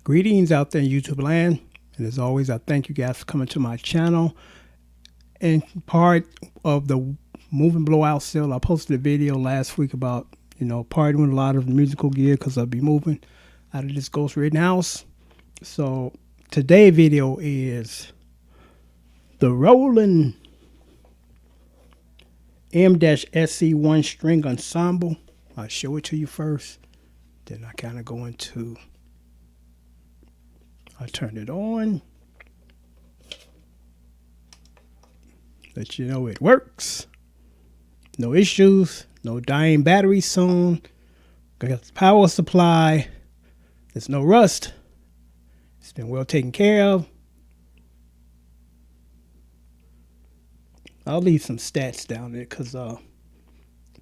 Greetings out there in YouTube land. And as always, I thank you guys for coming to my channel. And part of the moving blowout sale, I posted a video last week about, parting with a lot of musical gear because I'll be moving out of this ghost written house. So today's video is the Roland M-SE1 string ensemble. I'll show it to you first. Then I kind of go into, I turn it on. Let you know it works. No issues. No dying battery soon. Got the power supply. There's no rust. It's been well taken care of. I'll leave some stats down there because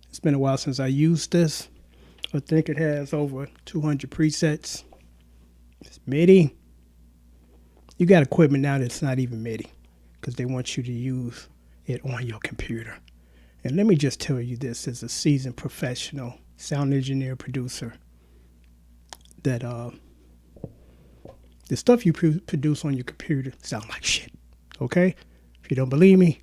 it's been a while since I used this. I think it has over 200 presets. It's MIDI. You got equipment now that's not even MIDI because they want you to use it on your computer. And let me just tell you this as a seasoned professional sound engineer, producer, that the stuff you produce on your computer sound like shit, okay? If you don't believe me,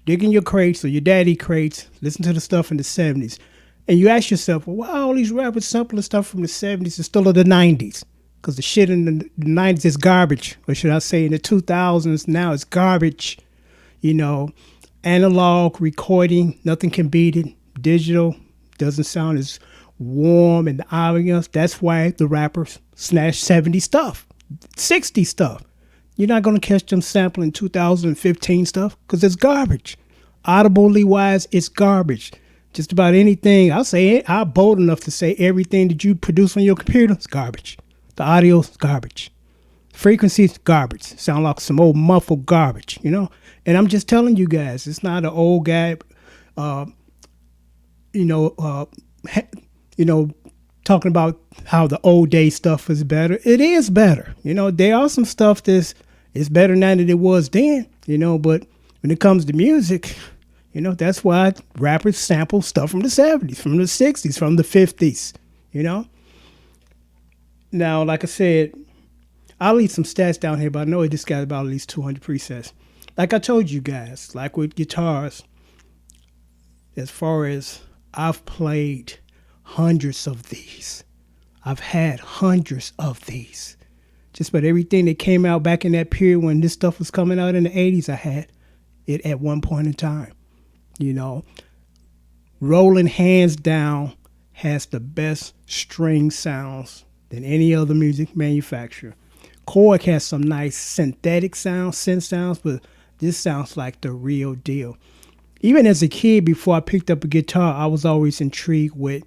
dig in your crates or your daddy crates, listen to the stuff in the 70s, and you ask yourself, well, why all these rappers sampling stuff from the 70s instead of the 90s? Because the shit in the 90s is garbage, or should I say in the 2000s now it's garbage, analog recording, nothing can beat it. Digital doesn't sound as warm and obvious. That's why the rappers snatch 70 stuff, 60 stuff. You're not going to catch them sampling 2015 stuff because it's garbage. Audibly wise, it's garbage. Just about anything. I'll say it. I'm bold enough to say everything that you produce on your computer is garbage. The audio is garbage. Frequencies, garbage. Sound like some old muffled garbage, And I'm just telling you guys, it's not an old guy, talking about how the old day stuff is better. It is better. There are some stuff that's better now than it was then, but when it comes to music, that's why rappers sample stuff from the 70s, from the 60s, from the 50s, Now, like I said, I'll leave some stats down here, but I know it just got about at least 200 presets. Like I told you guys, like with guitars, as far as I've played hundreds of these. I've had hundreds of these. Just about everything that came out back in that period when this stuff was coming out in the 80s, I had it at one point in time. Roland hands down has the best string sounds than any other music manufacturer. Korg has some nice synthetic sounds, synth sounds, but this sounds like the real deal. Even as a kid, before I picked up a guitar, I was always intrigued with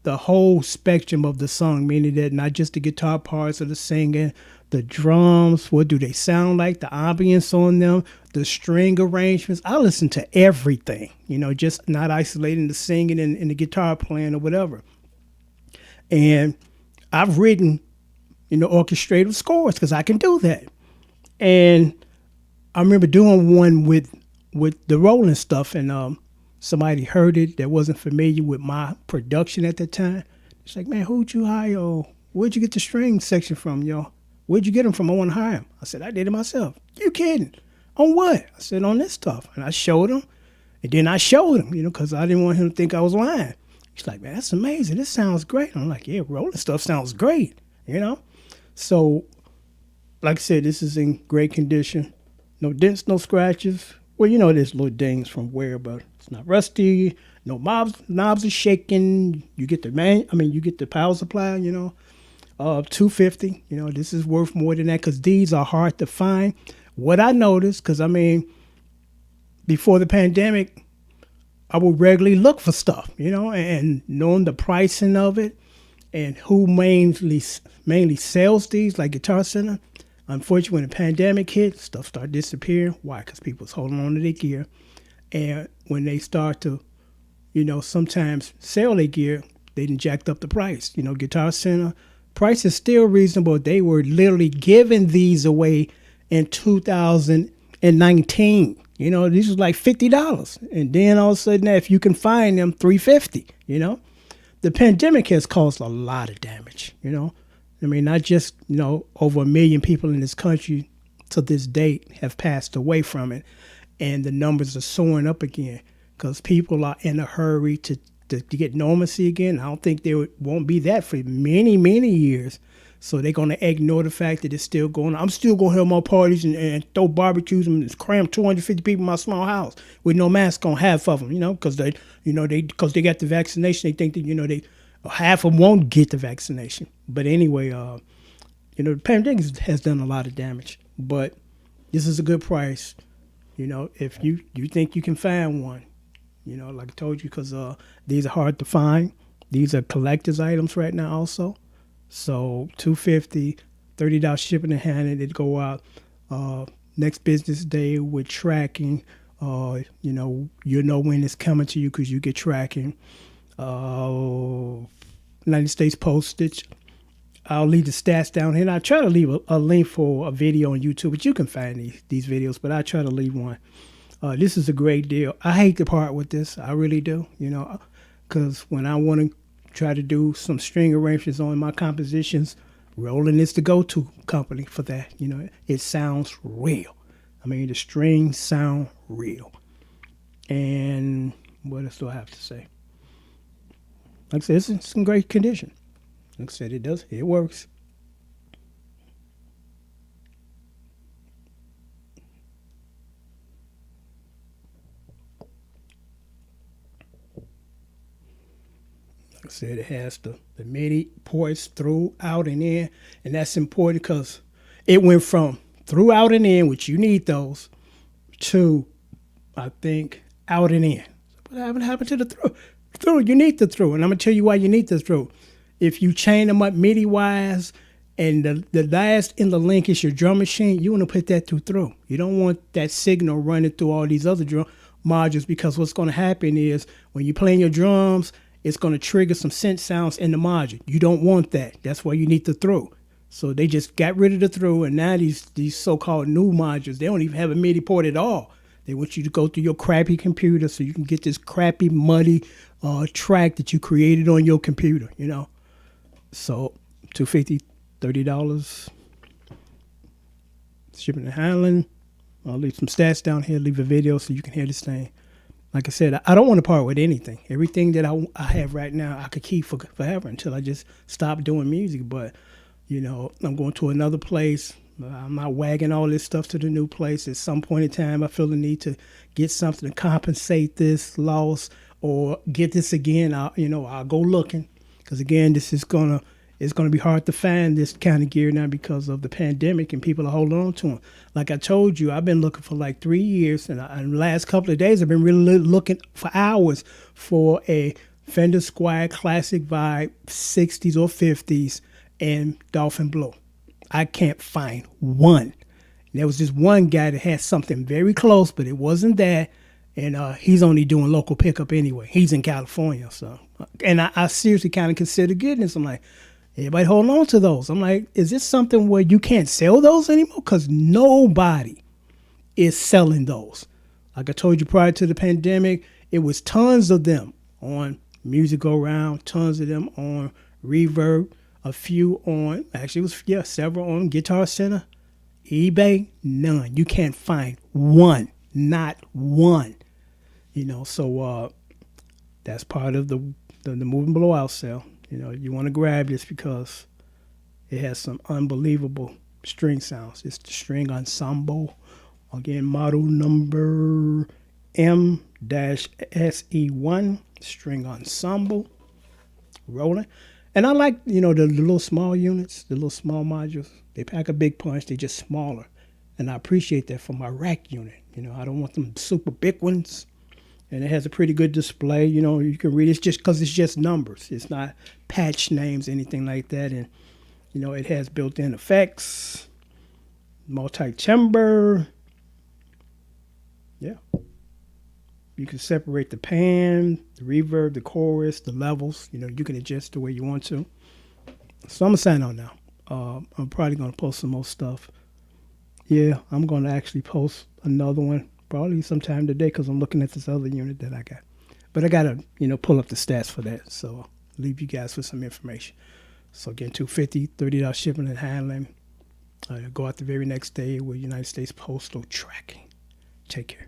the whole spectrum of the song, meaning that not just the guitar parts of the singing, the drums, what do they sound like, the ambience on them, the string arrangements. I listen to everything, just not isolating the singing and the guitar playing or whatever. And I've written orchestrated scores because I can do that. And I remember doing one with the Roland stuff, and somebody heard it that wasn't familiar with my production at the time. It's like, man, who'd you hire? Where'd you get the string section from, yo? Where'd you get them from? I want to hire them. I said, I did it myself. You kidding? On what? I said, on this stuff. And I showed him. And then I showed him, because I didn't want him to think I was lying. He's like, man, that's amazing. This sounds great. I'm like, yeah, Roland stuff sounds great, So, like I said, this is in great condition. No dents, no scratches. Well, there's little dings from wear, but it's not rusty. No knobs are shaking. You get the power supply, 250. This is worth more than that because these are hard to find. What I noticed, because before the pandemic, I would regularly look for stuff, and knowing the pricing of it and who mainly sells these, like Guitar Center. Unfortunately, when the pandemic hit, stuff started disappearing. Why? Because people was holding on to their gear. And when they start to, sometimes sell their gear, they done jacked up the price. Guitar Center, price is still reasonable. They were literally giving these away in 2019. These was like $50. And then all of a sudden, if you can find them, $350, The pandemic has caused a lot of damage, I mean, not just, over 1 million people in this country to this date have passed away from it. And the numbers are soaring up again because people are in a hurry to get normalcy again. I don't think won't be that for many, many years. So they're going to ignore the fact that it's still going on. I'm still going to have more parties and throw barbecues and cram 250 people in my small house with no mask on, half of them, because because they got the vaccination. They think that, half of them won't get the vaccination. But anyway, the pandemic has done a lot of damage. But this is a good price. If you think you can find one, like I told you, because these are hard to find. These are collector's items right now also. So $250, $30 shipping and handling. It go out next business day with tracking. You know when it's coming to you because you get tracking. United States postage. I'll leave the stats down here. And I try to leave a link for a video on YouTube, but you can find these videos, but I try to leave one. This is a great deal. I hate to part with this. I really do, because when I want to try to do some string arrangements on my compositions, Roland is the go-to company for that. It sounds real. I mean, the strings sound real. And what else do I have to say? Like I said, it's in great condition. Like I said, it works. Like I said, it has the MIDI ports through, out, and in. And that's important because it went from through, out, and in, which you need those, to, I think, out and in. What happened to the through? Through, you need the through. And I'm going to tell you why you need the through. If you chain them up MIDI-wise, and the last in the link is your drum machine, you want to put that through. You don't want that signal running through all these other drum modules, because what's going to happen is when you're playing your drums, it's going to trigger some synth sounds in the module. You don't want that. That's why you need the through. So they just got rid of the through, and now these so-called new modules, they don't even have a MIDI port at all. They want you to go through your crappy computer so you can get this crappy, muddy track that you created on your computer, So $250, $30 shipping and handling. I'll leave some stats down here, leave a video so you can hear this thing. Like I said, I don't want to part with anything. Everything that I have right now, I could keep forever until I just stop doing music. But, I'm going to another place. I'm not wagging all this stuff to the new place. At some point in time, I feel the need to get something to compensate this loss or get this again. I'll go looking. Because again, it's gonna be hard to find this kind of gear now because of the pandemic, and people are holding on to them. Like I told you, I've been looking for like 3 years, and in the last couple of days, I've been really looking for hours for a Fender Squire Classic Vibe 60s or 50s and Dolphin Blue. I can't find one. There was this one guy that had something very close, but it wasn't that. And he's only doing local pickup anyway. He's in California, so. And I seriously kind of consider getting this. I'm like, everybody holding on to those. I'm like, is this something where you can't sell those anymore? Because nobody is selling those. Like I told you prior to the pandemic, it was tons of them on Music Go Round, tons of them on Reverb, a few on, actually it was, several on Guitar Center. eBay, none. You can't find one, not one. So that's part of the moving blowout sale. You want to grab this because it has some unbelievable string sounds. It's the string ensemble. Again, model number M-SE1, string ensemble, Roland. And I like, the little small units, the little small modules. They pack a big punch. They're just smaller. And I appreciate that for my rack unit. I don't want them super big ones. And it has a pretty good display. You can read it just because it's just numbers. It's not patch names, anything like that. And, it has built-in effects, multi-timbre. Yeah. You can separate the pan, the reverb, the chorus, the levels. You can adjust the way you want to. So I'm going to sign on now. I'm probably going to post some more stuff. Yeah, I'm going to actually post another one probably sometime today because I'm looking at this other unit that I got. But I got to, pull up the stats for that. So I'll leave you guys with some information. So again, $250, $30 shipping and handling. Go out the very next day with United States Postal Tracking. Take care.